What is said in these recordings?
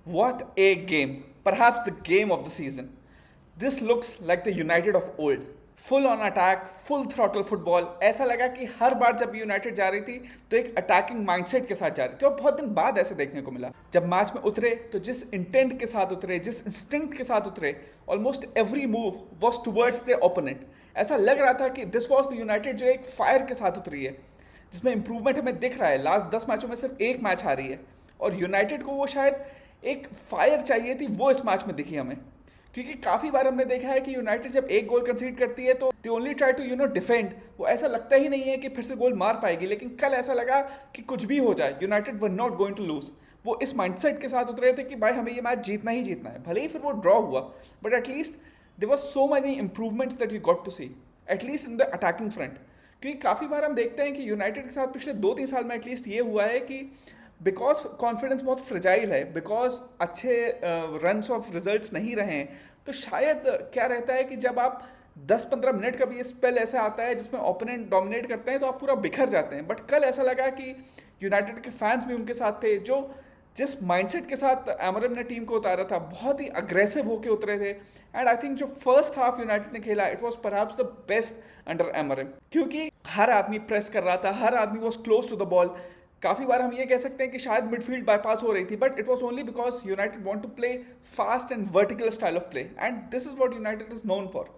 What a game! Perhaps the game of the season. This looks like the United of old. Full on attack, full throttle football. ऐसा लगा कि हर बार जब United जा रही थी तो एक अटैकिंग माइंडसेट के साथ जा रही थी, और बहुत दिन बाद ऐसे देखने को मिला। जब मैच में उतरे तो जिस इंटेंट के साथ उतरे, जिस इंस्टिंक्ट के साथ उतरे, almost every move was towards the opponent. ऐसा लग रहा था कि दिस वॉज द यूनाइटेड जो एक फायर के साथ उतरी है, जिसमें इंप्रूवमेंट हमें दिख रहा है। लास्ट 10 मैचों में सिर्फ एक मैच हारी है, और यूनाइटेड को वो शायद एक फायर चाहिए थी, वो इस मैच में दिखी हमें। क्योंकि काफ़ी बार हमने देखा है कि यूनाइटेड जब एक गोल कंसीड करती है तो they only try to defend. वो ऐसा लगता ही नहीं है कि फिर से गोल मार पाएगी, लेकिन कल ऐसा लगा कि कुछ भी हो जाए United were not going to lose. वो इस माइंडसेट के साथ उतरे थे कि भाई हमें ये मैच जीतना ही जीतना है, भले ही फिर वो ड्रॉ हुआ, but at least there were so many improvements that you got to see, at least in the attacking front. क्योंकि काफ़ी बार हम देखते हैं कि यूनाइटेड के साथ पिछले 2-3 साल में एटलीस्ट ये हुआ है कि बिकॉज कॉन्फिडेंस बहुत फ्रेजाइल है, बिकॉज अच्छे रन्स ऑफ रिजल्ट्स नहीं रहे हैं, तो शायद क्या रहता है कि जब आप 10-15 मिनट का भी ये स्पेल ऐसा आता है जिसमें ओपोनेंट डोमिनेट करते हैं तो आप पूरा बिखर जाते हैं। बट कल ऐसा लगा कि यूनाइटेड के फैंस भी उनके साथ थे, जो जिस माइंडसेट के साथ एमरम ने टीम को उतारा था, बहुत ही अग्रेसिव होके उतरे थे। एंड आई थिंक जो फर्स्ट हाफ यूनाइटेड ने खेला, it was perhaps the best under Amorim, क्योंकि हर आदमी प्रेस कर रहा था, हर आदमी was close to the ball. काफ़ी बार हम ये कह सकते हैं कि शायद मिडफील्ड बाईपास हो रही थी, but it was only because United want to play fast and vertical style of play, and this is what United is known for.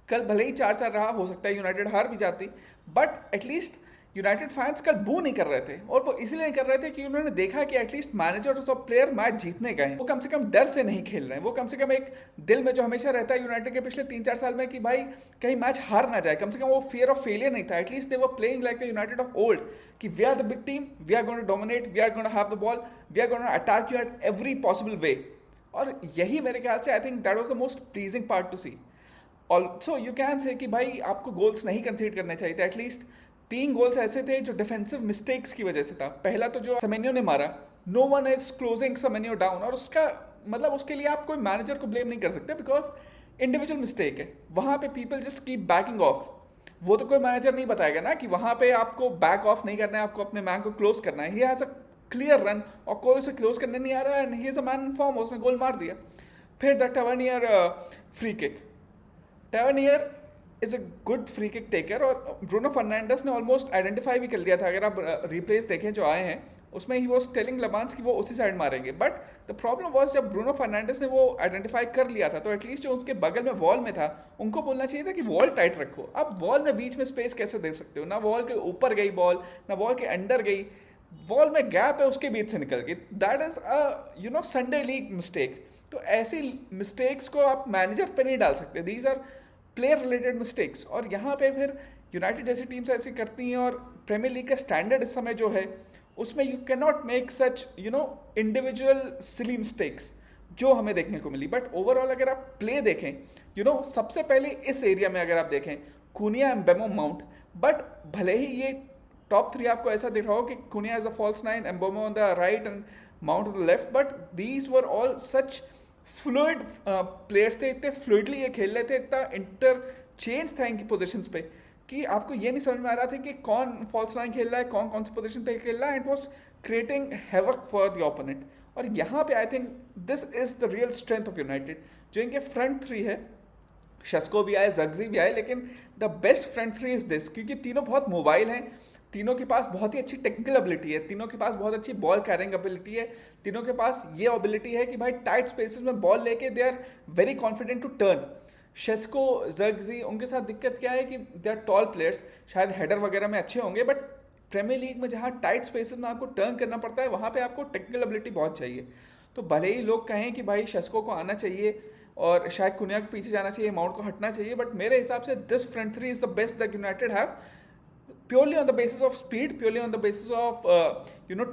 कल भले ही 4-4 रहा, हो सकता है यूनाइटेड हार भी जाती, बट एटलीस्ट यूनाइटेड फैंस कल बू नहीं कर रहे थे। और वो इसलिए नहीं कर रहे थे कि उन्होंने देखा कि एटलीस्ट मैनेजर और प्लेयर मैच जीतने गए हैं, वो कम से कम डर से नहीं खेल रहे हैं। वो कम से कम एक दिल में जो हमेशा रहता है यूनाइटेड के पिछले 3-4 साल में कि भाई कहीं मैच हार ना जाए, कम से कम वो फियर ऑफ फेलियर नहीं था। At least they were playing like the United of old, कि we are the big team, we are going to dominate, we are going to have the ball, we are going to attack you at every possible way. और यही मेरे ख्याल से I think that was the most pleasing part to see. Also you can say कि भाई आपको goals नहीं कंसीड करने चाहिए थे। एटलीस्ट 3 गोल्स ऐसे थे जो डिफेंसिव मिस्टेक्स की वजह से था। पहला तो जो सेमेन्यो ने मारा, no one is closing Semenyo down, और उसका मतलब उसके लिए आप कोई मैनेजर को ब्लेम नहीं कर सकते, बिकॉज इंडिविजुअल मिस्टेक है। वहाँ पे people just keep banking of. वो तो कोई मैनेजर नहीं बताएगा ना कि वहाँ पे आपको बैक ऑफ नहीं करना है, आपको अपने मैन को क्लोज करना है। He has a clear run और कोई उसे क्लोज करने नहीं आ रहा है, and he is a man in form, उसने गोल मार दिया। फिर the Tavernier free kick, Tavernier is a good free kick taker, और ब्रूनो फर्नांडिस ने ऑलमोस्ट आइडेंटिफाई भी कर लिया था। अगर आप रिप्लेस देखें जो आए हैं, उसमें ही वॉज टेलिंग लबान्स कि वो उसी साइड मारेंगे। बट द प्रॉब्लम वॉज जब ब्रूनो फर्नांडिस ने वो आइडेंटिफाई कर लिया था, तो एटलीस्ट जो उसके बगल में वॉल में था, उनको बोलना चाहिए था कि वॉल टाइट रखो। अब वॉल में बीच में स्पेस कैसे दे सकते हो? ना वॉल के ऊपर गई बॉल, ना वॉल के अंडर गई, वॉल में गैप है, उसके बीच से निकल गई। That is a Sunday league mistake. तो ऐसी मिस्टेक्स को आप मैनेजर पे नहीं डाल सकते। These are player related mistakes, और यहाँ पे फिर यूनाइटेड जैसी टीम्स ऐसी करती हैं। और प्रीमियर लीग का स्टैंडर्ड इस समय जो है, उसमें you can not make such individual silly mistakes जो हमें देखने को मिली। बट ओवरऑल अगर आप प्ले देखें, सबसे पहले इस एरिया में अगर आप देखें, कुनिया, एम्बेमो, माउंट, बट भले ही ये टॉप 3 आपको ऐसा दिख रहा हो कि Cunha as a false 9, Mbeumo on the right and Mount on the left, but these were all such fluid players थे, इतने फ्लूइडली ये खेल रहे थे, इतना इंटरचेंज था इनकी पोजीशंस पे, कि आपको ये नहीं समझ में आ रहा था कि कौन फॉल्स नाइन खेल रहा है, कौन कौन सी पोजीशन पे खेल रहा है। It was creating havoc for the opponent. और यहाँ पे I think this is the real strength of United. जो इनके फ्रंट 3 है, शस्को भी आए, जग्जी भी आए, लेकिन the best front 3 is this, क्योंकि तीनों बहुत मोबाइल हैं, तीनों के पास बहुत ही अच्छी टेक्निकल एबिलिटी है, तीनों के पास बहुत अच्छी बॉल कैरिंग एबिलिटी है, तीनों के पास ये एबिलिटी है कि भाई टाइट स्पेसेस में बॉल लेके they are very confident to turn. Sesko, Zirkzee, उनके साथ दिक्कत क्या है कि दे आर टॉल प्लेयर्स, शायद हेडर वगैरह में अच्छे होंगे, बट प्रीमियर लीग में जहाँ टाइट स्पेसेस में आपको टर्न करना पड़ता है, वहाँ पे आपको टेक्निकल एबिलिटी बहुत चाहिए। तो भले ही लोग कहें कि भाई शेस्को को आना चाहिए और शायद कुनिया के पीछे जाना चाहिए, माउंट को हटना चाहिए, बट मेरे हिसाब से this front 3 is the best that United have, purely on the basis of speed, purely on the basis of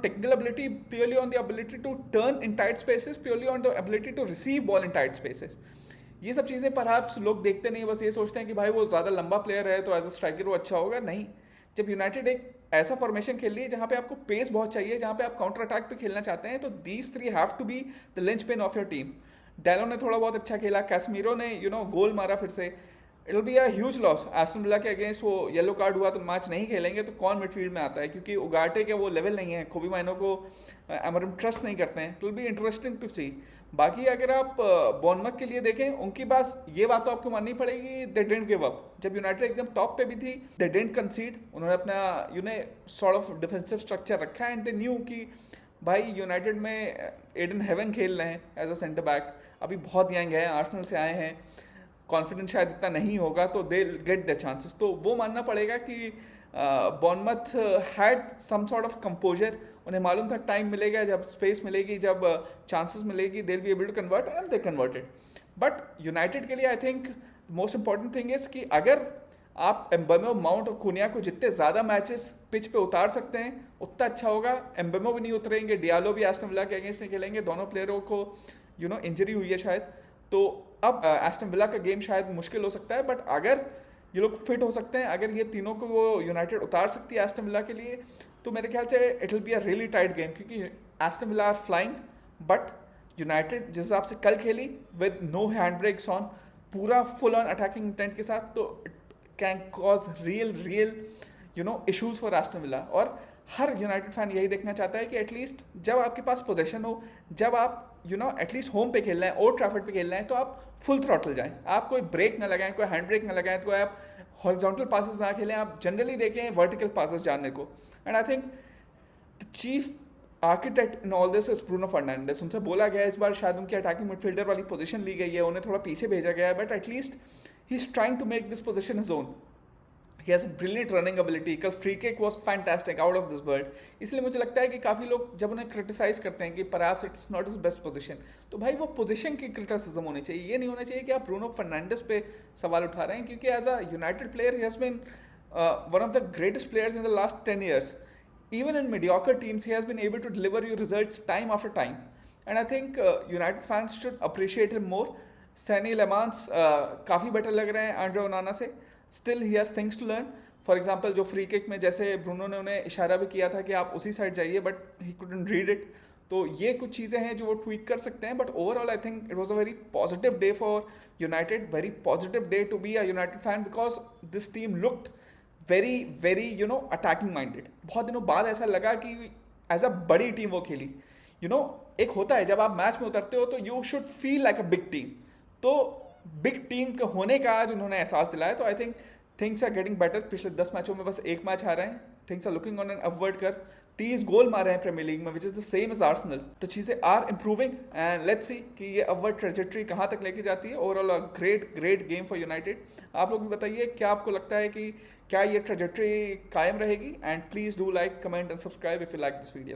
technical ability, purely on the ability to turn in tight spaces, purely on the ability to receive ball in tight spaces. ये सब चीज़ें perhaps लोग देखते नहीं, बस ये सोचते हैं कि भाई वो ज़्यादा लंबा प्लेयर है तो एज अ स्ट्राइकर वो अच्छा होगा। नहीं, जब यूनाइटेड एक ऐसा फॉर्मेशन खेल रही है जहाँ पे आपको पेस बहुत चाहिए, जहाँ पे आप काउंटर अटैक पे खेलना चाहते हैं, तो these 3 have to be the linchpin of your team. Dalot ने थोड़ा बहुत अच्छा खेला, कैसमीरो ने गोल मारा फिर से, it will be a huge loss. Aston villa के अगेंस्ट वो येलो कार्ड हुआ तो मैच नहीं खेलेंगे, तो कौन मिडफील्ड में आता है, क्योंकि उगाटे के वो लेवल नहीं है, कोबी माइनो को अमरम ट्रस्ट नहीं करते हैं। It will be interesting to see. बाकी अगर आप बॉर्नमथ के लिए देखें, उनकी बात तो आपको माननी पड़ेगी, दे डिडंट गिव अप। जब यूनाइटेड एकदम टॉप पे भी थी, दे डिडंट कंसीड। उन्होंने अपना सॉर्ट ऑफ डिफेंसिव स्ट्रक्चर रखा है, एंड दे न्यू कि भाई यूनाइटेड में एडन हेवन खेल रहे हैं एज अ सेंटर बैक, अभी बहुत यंग है, आर्सेनल से आए हैं, कॉन्फिडेंस शायद इतना नहीं होगा, तो दे गेट द चांसेस। तो वो मानना पड़ेगा कि Bournemouth had some sort of composure. उन्हें मालूम था टाइम मिलेगा, जब स्पेस मिलेगी, जब चांसेस मिलेगी, they will be able to convert, and they converted. But United के लिए I think most important thing is कि अगर आप एम्बेमो, माउंट और कुनिया को जितने ज़्यादा मैचेस पिच पे उतार सकते हैं उतना अच्छा होगा। एम्बेमो भी नहीं उतरेंगे, डियालो भी एस्टन विला के अगेंस्ट नहीं खेलेंगे, दोनों प्लेयरों को इंजरी हुई है शायद, तो अब एस्टन विला का गेम शायद मुश्किल हो सकता है। बट अगर ये लोग फिट हो सकते हैं, अगर ये तीनों को वो यूनाइटेड उतार सकती है एस्टन विला के लिए, तो मेरे ख्याल से it will be a really tight game, क्योंकि Aston Villa are flying, but United जिस हिसाब से कल खेली with no hand brakes on, पूरा फुल ऑन अटैकिंग इंटेंट के साथ, तो can cause real issues for Aston Villa. और हर यूनाइटेड फैन यही देखना चाहता है कि एटलीस्ट जब आपके पास पोजीशन हो, जब आप एटलीस्ट होम पे खेल रहे हैं, ओल्ड ट्रैफर्ड पे खेल रहे हैं, तो आप फुल थ्रॉटल जाएं, आप कोई ब्रेक ना लगाएं, कोई हैंड ब्रेक ना लगाएं, तो आप हॉरिजॉन्टल पासेस ना खेलें, आप जनरली देखें वर्टिकल पासेस जानने को। And I think the chief architect in all this is Bruno Fernandes. उनसे बोला गया है इस बार शायद उनकी अटैकिंग मिडफील्डर वाली पोजीशन ली गई है, उन्हें थोड़ा पीछे भेजा गया है, but at least he is trying to make this position his own. He has a brilliant running ability. कल free kick was fantastic, out of this world. इसलिए मुझे लगता है कि काफ़ी लोग जब उन्हें क्रिटिसाइज करते हैं कि perhaps it's not his best position, तो भाई वो पोजीशन की क्रिटिसिज्म होनी चाहिए। ये नहीं होना चाहिए कि आप ब्रूनो फर्नांडिस पे सवाल उठा रहे हैं, क्योंकि as a United player he has been one of the greatest players in the last 10 years. Even in mediocre teams he has been able to deliver you results time after time. And I think United fans should appreciate him more. Senne Lammens काफ़ी better लग रहे हैं Andre Onana से। Still he has things to learn. For example जो free kick में जैसे Bruno ने उन्हें इशारा भी किया था कि आप उसी साइड जाइए, but he couldn't read it. तो ये कुछ चीज़ें हैं जो वो ट्वीक कर सकते हैं, but overall I think it was a very positive day for United, very positive day to be a United fan, because this team looked very very attacking minded. बहुत दिनों बाद ऐसा लगा कि एज अ बड़ी टीम वो खेली। एक होता है जब आप मैच में उतरते हो तो you should feel like a big team, तो बिग टीम के होने का आज उन्होंने एहसास दिलाया। तो I think things are getting better. पिछले 10 मैचों में बस एक मैच हारा है, things are looking on an upward curve. 30 goal मारे हैं प्रीमियर लीग में, which is the same as Arsenal. तो चीज़ें are improving and let's see कि ये अपवर्ड ट्रेजेक्ट्री कहाँ तक लेके जाती है। Overall a great game for United. आप लोग भी बताइए क्या आपको लगता है कि क्या ये ट्रेजेक्ट्री कायम रहेगी, and please do like, comment and subscribe if you like this video.